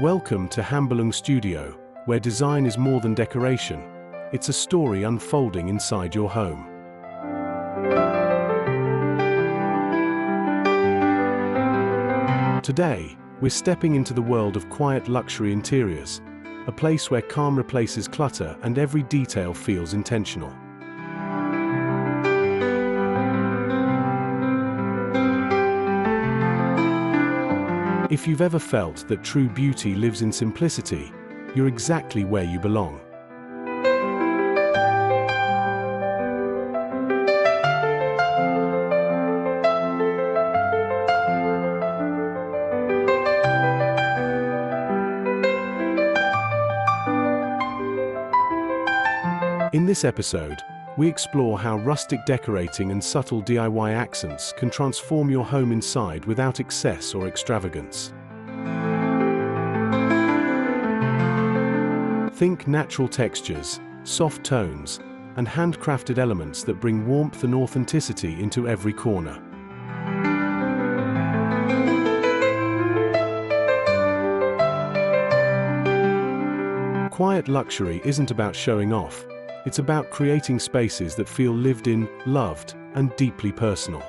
Welcome to Hambelung Studio, where design is more than decoration. It's a story unfolding inside your home. Today, we're stepping into the world of quiet luxury interiors, a place where calm replaces clutter and every detail feels intentional. If you've ever felt that true beauty lives in simplicity, you're exactly where you belong. In this episode, we explore how rustic decorating and subtle DIY accents can transform your home inside without excess or extravagance. Think natural textures, soft tones, and handcrafted elements that bring warmth and authenticity into every corner. Quiet luxury isn't about showing off. It's about creating spaces that feel lived in, loved, and deeply personal.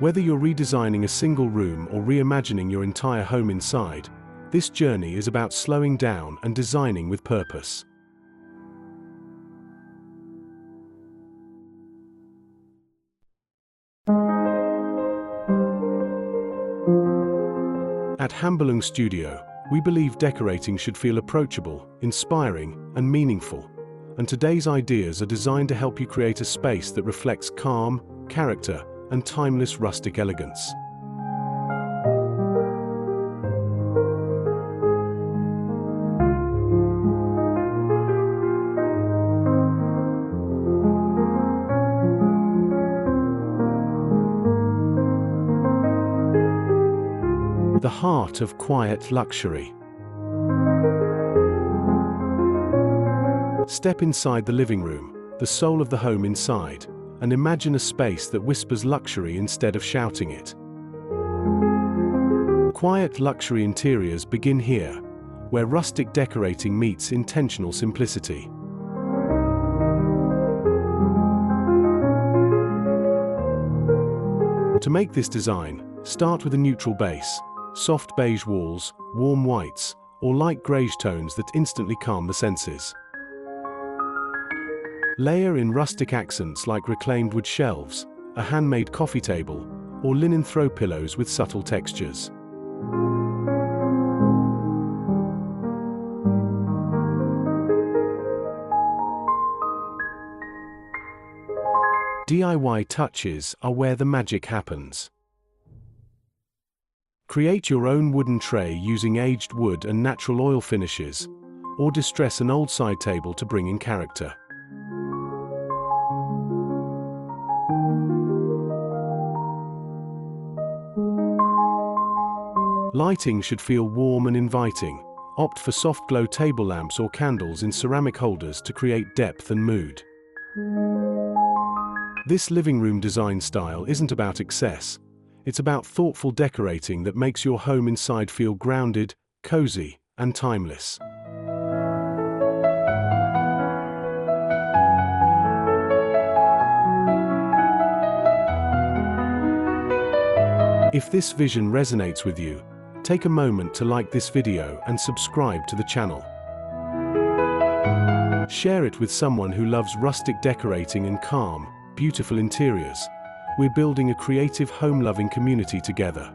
Whether you're redesigning a single room or reimagining your entire home inside, this journey is about slowing down and designing with purpose. At Hambelung Studio, we believe decorating should feel approachable, inspiring, and meaningful. And today's ideas are designed to help you create a space that reflects calm, character, and timeless rustic elegance. The heart of quiet luxury. Step inside the living room, the soul of the home inside, and imagine a space that whispers luxury instead of shouting it. Quiet luxury interiors begin here, where rustic decorating meets intentional simplicity. To make this design, start with a neutral base, soft beige walls, warm whites, or light greige tones that instantly calm the senses. Layer in rustic accents like reclaimed wood shelves, a handmade coffee table, or linen throw pillows with subtle textures. DIY touches are where the magic happens. Create your own wooden tray using aged wood and natural oil finishes, or distress an old side table to bring in character. Lighting should feel warm and inviting. Opt for soft glow table lamps or candles in ceramic holders to create depth and mood. This living room design style isn't about excess. It's about thoughtful decorating that makes your home inside feel grounded, cozy, and timeless. If this vision resonates with you, take a moment to like this video and subscribe to the channel. Share it with someone who loves rustic decorating and calm, beautiful interiors. We're building a creative, home-loving community together.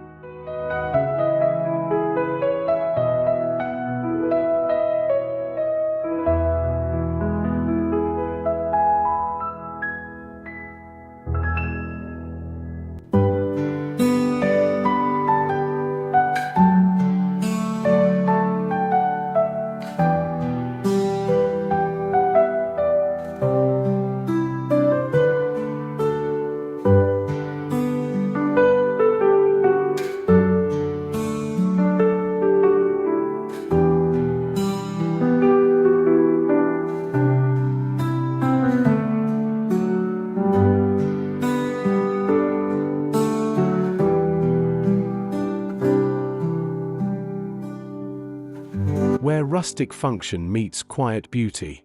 where rustic function meets quiet beauty.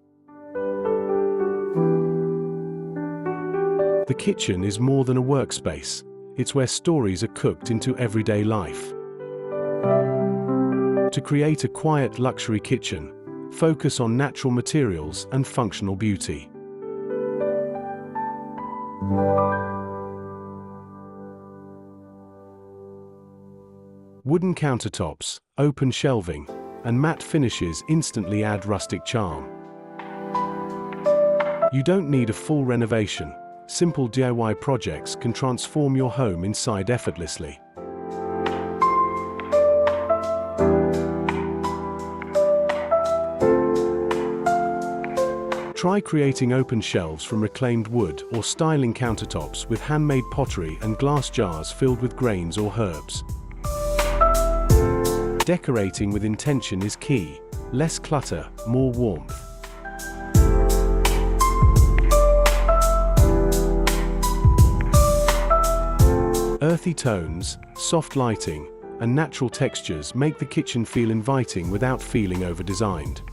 The kitchen is more than a workspace. It's where stories are cooked into everyday life. To create a quiet luxury kitchen, focus on natural materials and functional beauty. Wooden countertops, open shelving, and matte finishes instantly add rustic charm. You don't need a full renovation. Simple DIY projects can transform your home inside effortlessly. Try creating open shelves from reclaimed wood or styling countertops with handmade pottery and glass jars filled with grains or herbs. Decorating with intention is key. Less clutter, more warmth. Earthy tones, soft lighting, and natural textures make the kitchen feel inviting without feeling over-designed.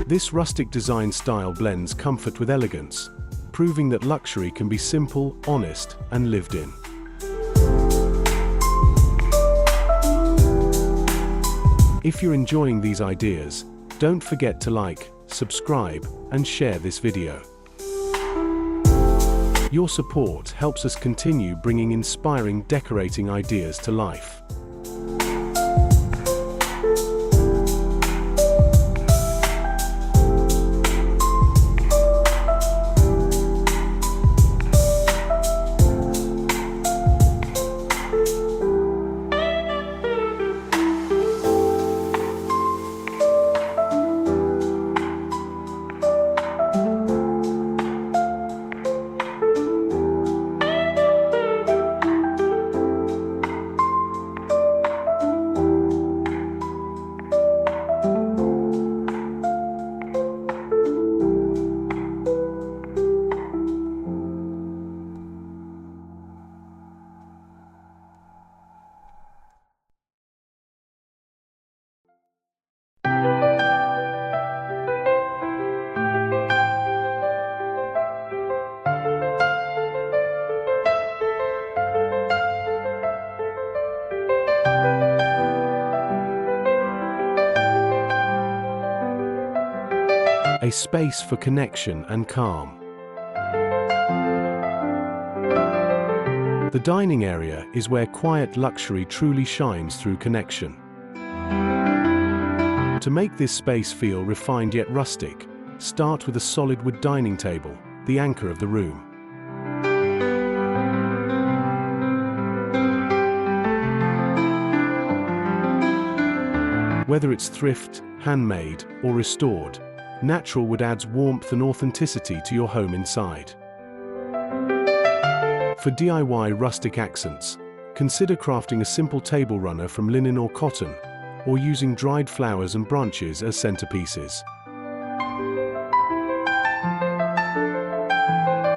This rustic design style blends comfort with elegance, proving that luxury can be simple, honest, and lived in. If you're enjoying these ideas, don't forget to like, subscribe, and share this video. Your support helps us continue bringing inspiring decorating ideas to life. A space for connection and calm. The dining area is where quiet luxury truly shines through connection. To make this space feel refined yet rustic, start with a solid wood dining table, the anchor of the room. Whether it's thrift, handmade, or restored, natural wood adds warmth and authenticity to your home inside. For DIY rustic accents, consider crafting a simple table runner from linen or cotton, or using dried flowers and branches as centerpieces.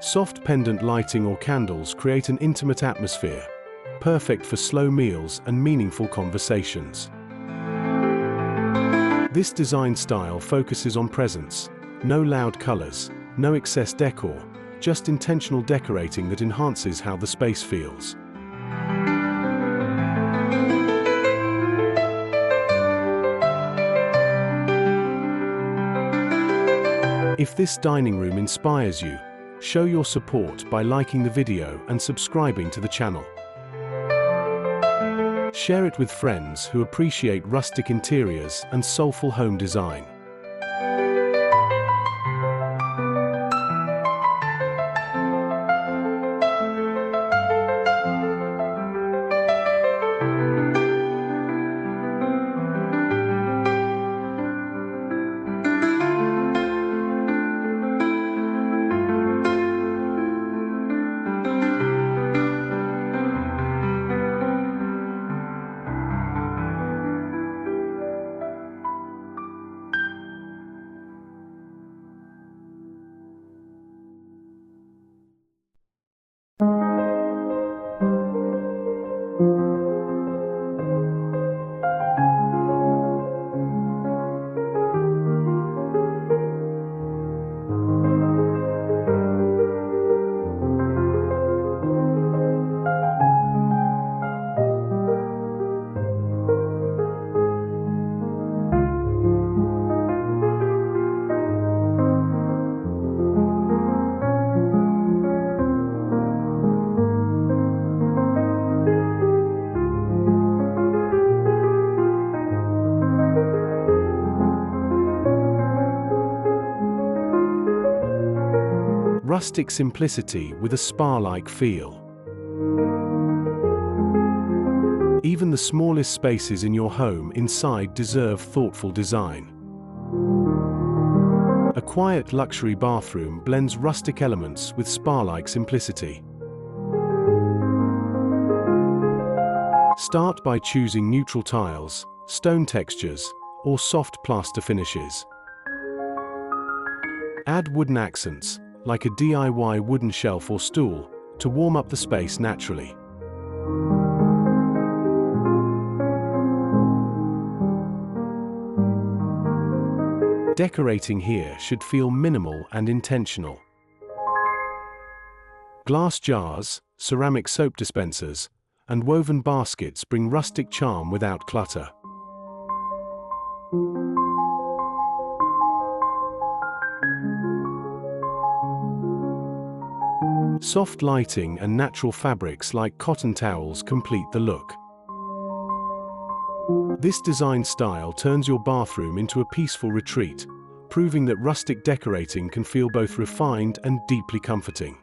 Soft pendant lighting or candles create an intimate atmosphere, perfect for slow meals and meaningful conversations. This design style focuses on presence, no loud colors, no excess decor, just intentional decorating that enhances how the space feels. If this dining room inspires you, show your support by liking the video and subscribing to the channel. Share it with friends who appreciate rustic interiors and soulful home design. rustic simplicity with a spa-like feel. Even the smallest spaces in your home inside deserve thoughtful design. A quiet luxury bathroom blends rustic elements with spa-like simplicity. Start by choosing neutral tiles, stone textures, or soft plaster finishes. Add wooden accents, like a DIY wooden shelf or stool, to warm up the space naturally. Decorating here should feel minimal and intentional. Glass jars, ceramic soap dispensers, and woven baskets bring rustic charm without clutter. Soft lighting and natural fabrics like cotton towels complete the look. This design style turns your bathroom into a peaceful retreat, proving that rustic decorating can feel both refined and deeply comforting.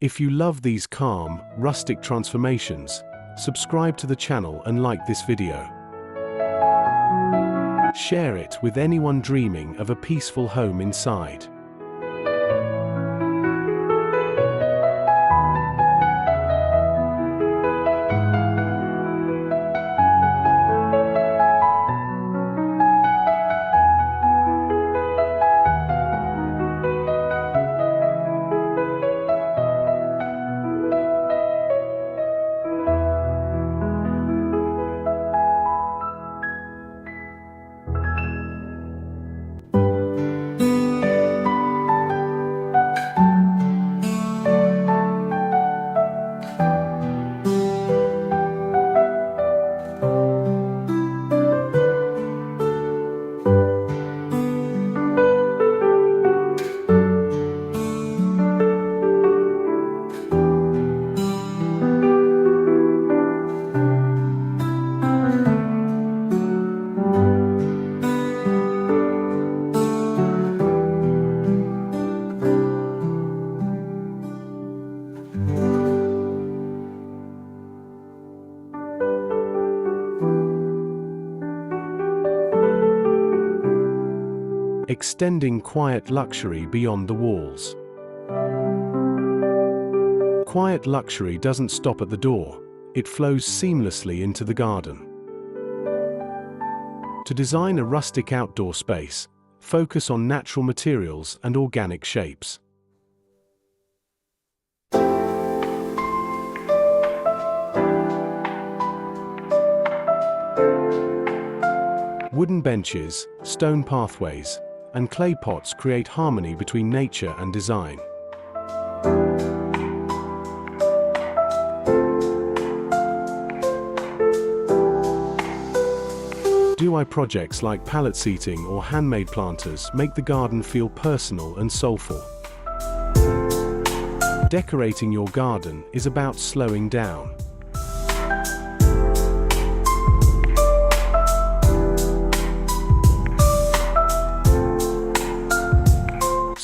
If you love these calm, rustic transformations, subscribe to the channel and like this video. Share it with anyone dreaming of a peaceful home inside. Extending quiet luxury beyond the walls. Quiet luxury doesn't stop at the door, it flows seamlessly into the garden. To design a rustic outdoor space, focus on natural materials and organic shapes. Wooden benches, stone pathways, and clay pots create harmony between nature and design. DIY projects like pallet seating or handmade planters make the garden feel personal and soulful. Decorating your garden is about slowing down.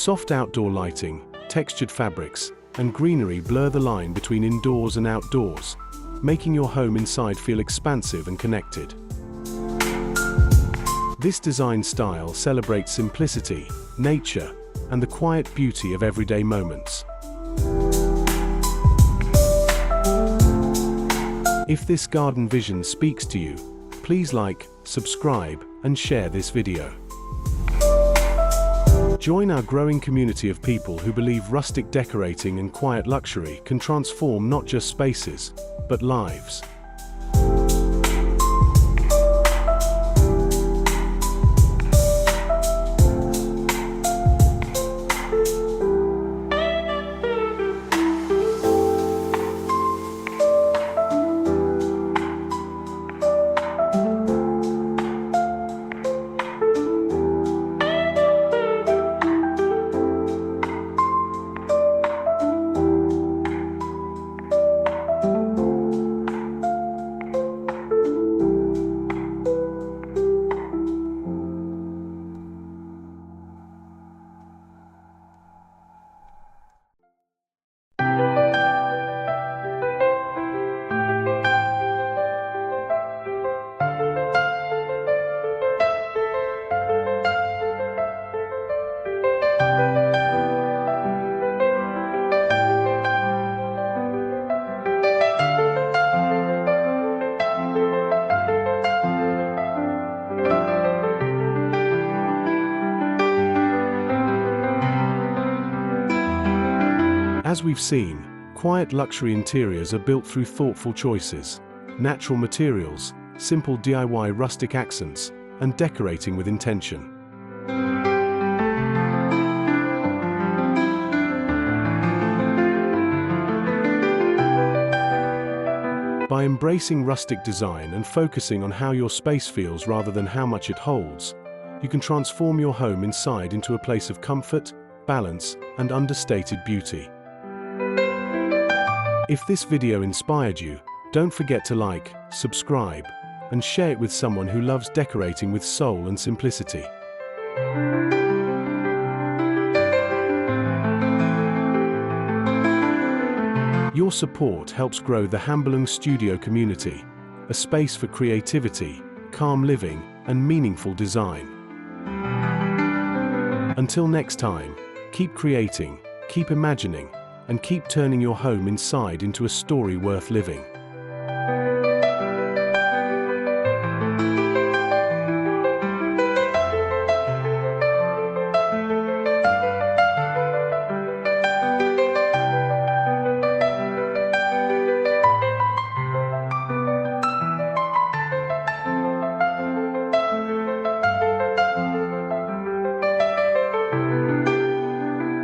Soft outdoor lighting, textured fabrics, and greenery blur the line between indoors and outdoors, making your home inside feel expansive and connected. This design style celebrates simplicity, nature, and the quiet beauty of everyday moments. If this garden vision speaks to you, please like, subscribe, and share this video. Join our growing community of people who believe rustic decorating and quiet luxury can transform not just spaces, but lives. As we've seen, quiet luxury interiors are built through thoughtful choices, natural materials, simple DIY rustic accents, and decorating with intention. By embracing rustic design and focusing on how your space feels rather than how much it holds, you can transform your home inside into a place of comfort, balance, and understated beauty. If this video inspired you, don't forget to like, subscribe, and share it with someone who loves decorating with soul and simplicity. Your support helps grow the Hambelung Studio community, a space for creativity, calm living, and meaningful design. Until next time, keep creating, keep imagining, and keep turning your home inside into a story worth living.